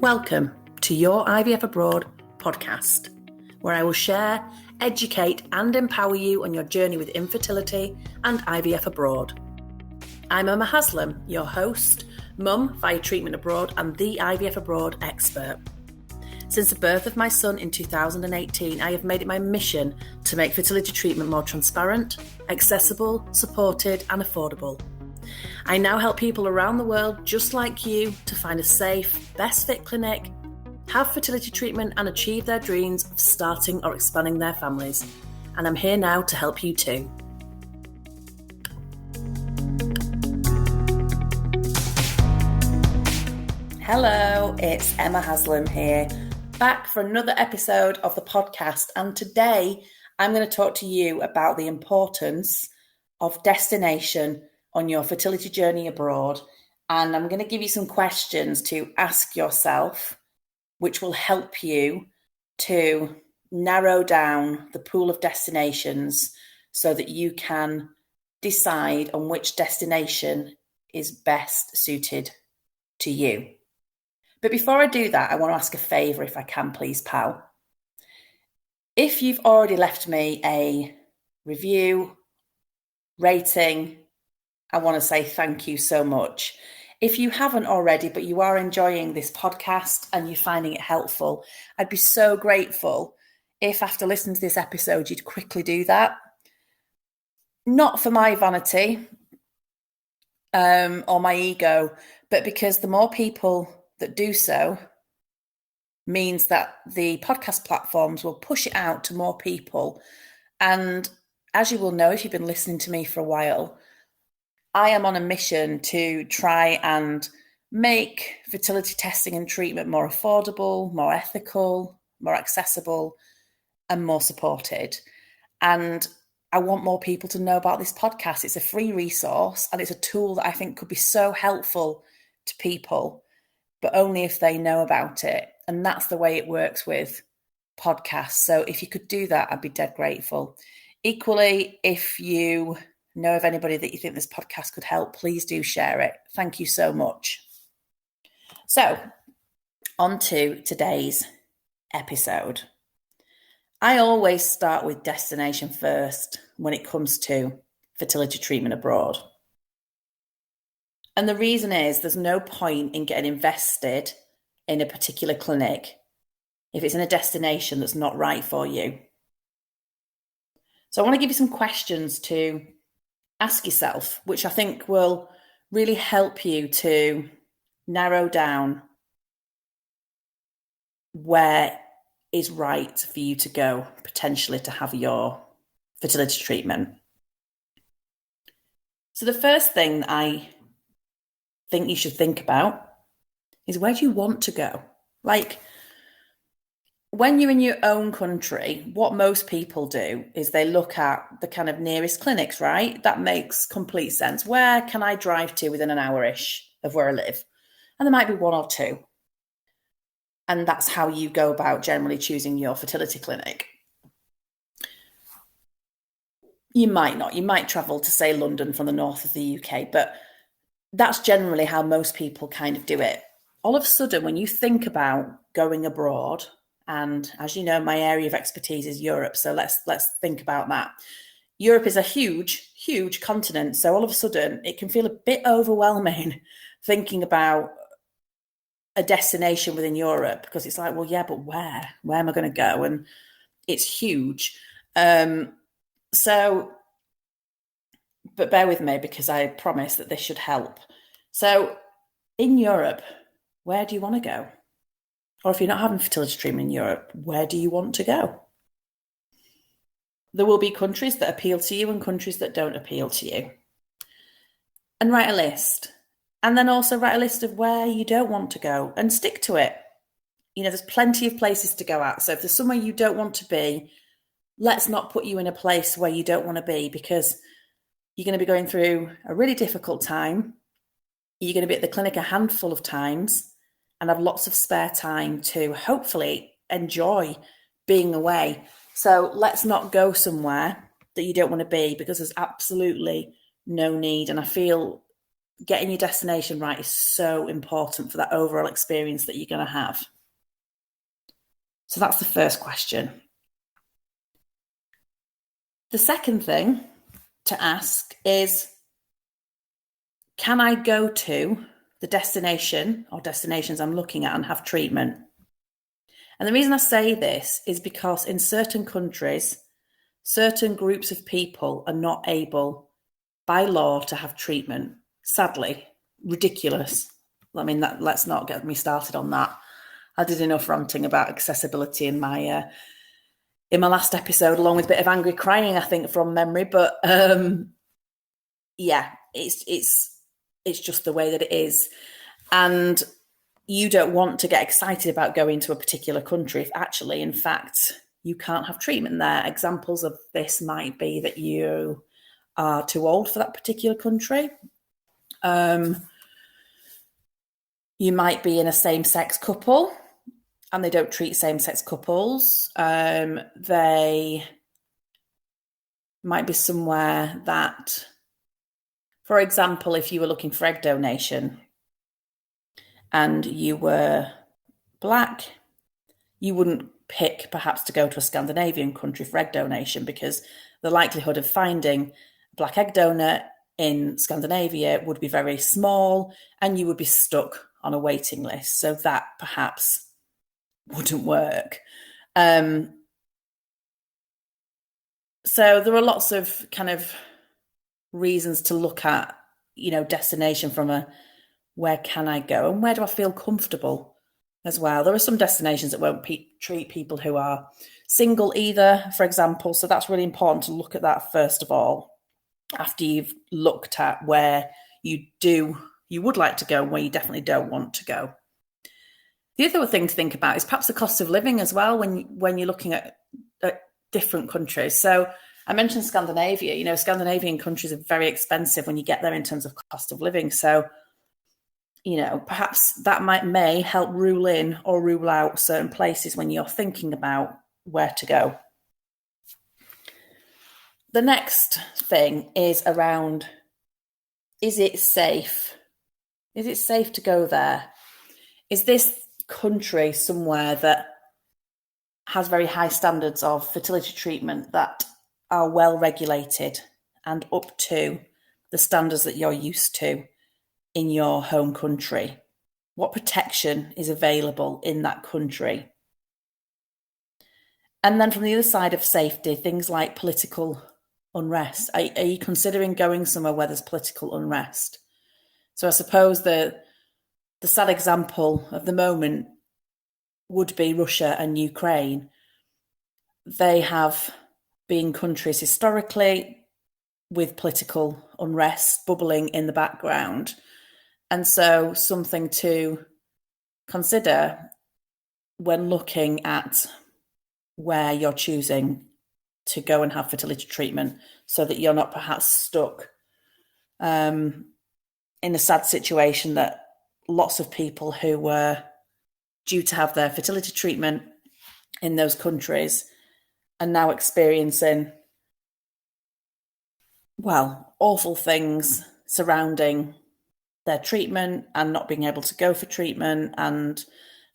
Welcome to Your IVF Abroad podcast, where I will share, educate and empower you on your journey with infertility and IVF abroad. I'm Emma Haslam, your host, mum via treatment abroad and the IVF abroad expert. Since the birth of my son in 2018, I have made it my mission to make fertility treatment more transparent, accessible, supported and affordable. I now help people around the world just like you to find a safe, best fit clinic, have fertility treatment and achieve their dreams of starting or expanding their families. And I'm here now to help you too. Hello, it's Emma Haslam here, back for another episode of the podcast. And today I'm going to talk to you about the importance of destination on your fertility journey abroad. And I'm going to give you some questions to ask yourself, which will help you to narrow down the pool of destinations so that you can decide on which destination is best suited to you. But before I do that, I want to ask a favour if I can, please, pal. If you've already left me a review, rating, I want to say thank you so much. If you haven't already, but you are enjoying this podcast and you're finding it helpful, I'd be so grateful if after listening to this episode, you'd quickly do that. Not for my vanity or my ego, but because the more people that do so means that the podcast platforms will push it out to more people. And as you will know, if you've been listening to me for a while, I am on a mission to try and make fertility testing and treatment more affordable, more ethical, more accessible, and more supported. And I want more people to know about this podcast. It's a free resource and it's a tool that I think could be so helpful to people, but only if they know about it. And that's the way it works with podcasts. So if you could do that, I'd be dead grateful. Equally, if you know of anybody that you think this podcast could help, please do share it. Thank you so much. So, on to today's episode. I always start with destination first when it comes to fertility treatment abroad. And the reason is there's no point in getting invested in a particular clinic if it's in a destination that's not right for you. So I want to give you some questions to ask yourself, which I think will really help you to narrow down where is right for you to go, potentially to have your fertility treatment. So the first thing I think you should think about is, where do you want to go? Like, when you're in your own country, what most people do is they look at the kind of nearest clinics, right? That makes complete sense. Where can I drive to within an hour-ish of where I live? And there might be one or two. And that's how you go about generally choosing your fertility clinic. You might not. You might travel to, say, London from the north of the UK, but that's generally how most people kind of do it. All of a sudden, when you think about going abroad, and as you know, my area of expertise is Europe. So let's think about that. Europe is a huge, huge continent. So all of a sudden it can feel a bit overwhelming thinking about a destination within Europe, because it's like, well, yeah, but where am I going to go? And it's huge. But bear with me, because I promise that this should help. So in Europe, where do you want to go? Or if you're not having fertility treatment in Europe, where do you want to go? There will be countries that appeal to you and countries that don't appeal to you. And write a list. And then also write a list of where you don't want to go and stick to it. You know, there's plenty of places to go at. So if there's somewhere you don't want to be, let's not put you in a place where you don't want to be, because you're going to be going through a really difficult time. You're going to be at the clinic a handful of times and have lots of spare time to hopefully enjoy being away. So let's not go somewhere that you don't want to be, because there's absolutely no need. And I feel getting your destination right is so important for that overall experience that you're going to have. So that's the first question. The second thing to ask is, can I go to the destination or destinations I'm looking at and have treatment? And the reason I say this is because in certain countries, certain groups of people are not able by law to have treatment. Sadly, ridiculous. I mean, let's not get me started on that. I did enough ranting about accessibility in my last episode, along with a bit of angry crying, I think, from memory. But yeah, it's just the way that it is. And you don't want to get excited about going to a particular country if actually, in fact, you can't have treatment there. Examples of this might be that you are too old for that particular country. You might be in a same-sex couple and they don't treat same-sex couples. They might be somewhere that, for example, if you were looking for egg donation and you were Black, you wouldn't pick perhaps to go to a Scandinavian country for egg donation, because the likelihood of finding a Black egg donor in Scandinavia would be very small and you would be stuck on a waiting list. So that perhaps wouldn't work. So there are lots of kind of reasons to look at, destination from a where can I go and where do I feel comfortable as well. There are some destinations that won't treat people who are single either, for example. So that's really important to look at that first of all, after you've looked at where you would like to go and where you definitely don't want to go. The other thing to think about is perhaps the cost of living as well when you're looking at different countries. So I mentioned Scandinavia. Scandinavian countries are very expensive when you get there in terms of cost of living. So, perhaps that may help rule in or rule out certain places when you're thinking about where to go. The next thing is around, is it safe? Is it safe to go there? Is this country somewhere that has very high standards of fertility treatment that are well regulated and up to the standards that you're used to in your home country? What protection is available in that country? And then from the other side of safety, things like political unrest. Are you considering going somewhere where there's political unrest? So I suppose the sad example of the moment would be Russia and Ukraine. They have been countries historically with political unrest bubbling in the background. And so something to consider when looking at where you're choosing to go and have fertility treatment, so that you're not perhaps stuck in a sad situation that lots of people who were due to have their fertility treatment in those countries are now experiencing, awful things surrounding their treatment and not being able to go for treatment, and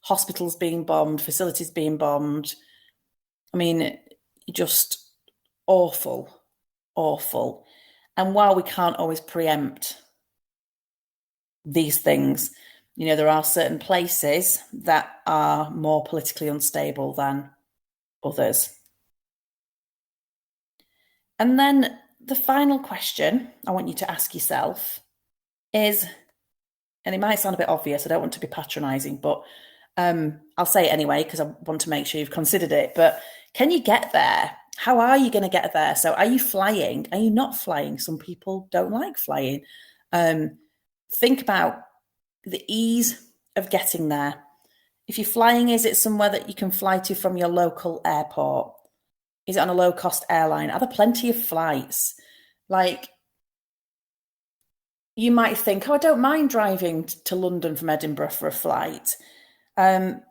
hospitals being bombed, facilities being bombed. I mean, just awful. And while we can't always preempt these things, there are certain places that are more politically unstable than others. And then the final question I want you to ask yourself is, and it might sound a bit obvious, I don't want to be patronising, but I'll say it anyway because I want to make sure you've considered it, but can you get there? How are you going to get there? So are you flying? Are you not flying? Some people don't like flying. Think about the ease of getting there. If you're flying, is it somewhere that you can fly to from your local airport? Is it on a low-cost airline? Are there plenty of flights? Like, you might think, I don't mind driving to London from Edinburgh for a flight. And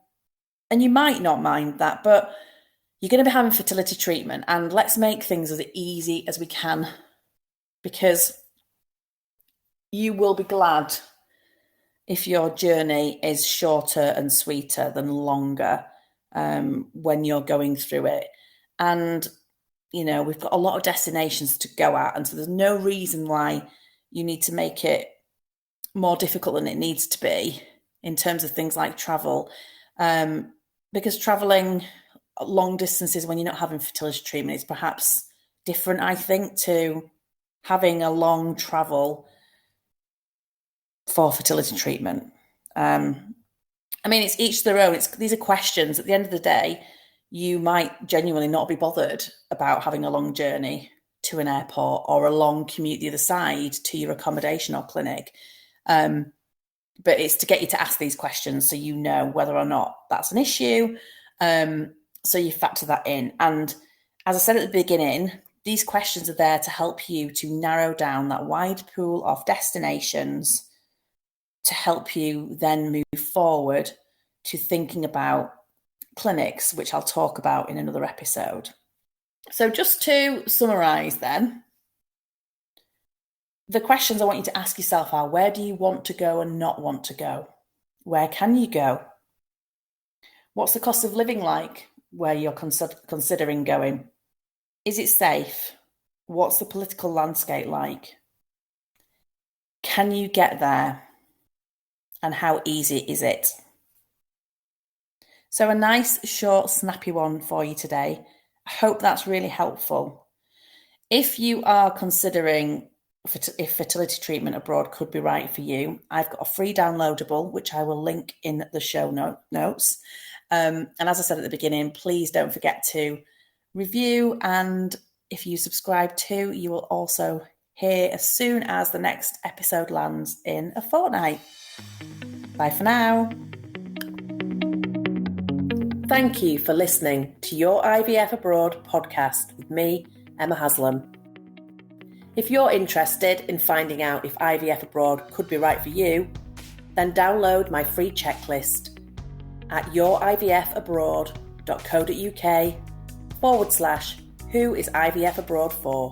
you might not mind that, but you're going to be having fertility treatment, and let's make things as easy as we can, because you will be glad if your journey is shorter and sweeter than longer when you're going through it. And, you know, we've got a lot of destinations to go at, and so there's no reason why you need to make it more difficult than it needs to be in terms of things like travel. Because traveling long distances when you're not having fertility treatment is perhaps different, I think, to having a long travel for fertility treatment. I mean, it's each their own. These are questions. At the end of the day, you might genuinely not be bothered about having a long journey to an airport or a long commute the other side to your accommodation or clinic. But it's to get you to ask these questions so you know whether or not that's an issue. So you factor that in. And as I said at the beginning, these questions are there to help you to narrow down that wide pool of destinations to help you then move forward to thinking about clinics, which I'll talk about in another episode. So just to summarise then, the questions I want you to ask yourself are: where do you want to go and not want to go? Where can you go? What's the cost of living like where you're considering going? Is it safe? What's the political landscape like? Can you get there? And how easy is it? So a nice, short, snappy one for you today. I hope that's really helpful. If you are considering if fertility treatment abroad could be right for you, I've got a free downloadable, which I will link in the show notes. And as I said at the beginning, please don't forget to review. And if you subscribe too, you will also hear as soon as the next episode lands in a fortnight. Bye for now. Thank you for listening to Your IVF Abroad podcast with me, Emma Haslam. If you're interested in finding out if IVF Abroad could be right for you, then download my free checklist at yourivfabroad.co.uk/who is IVF Abroad for.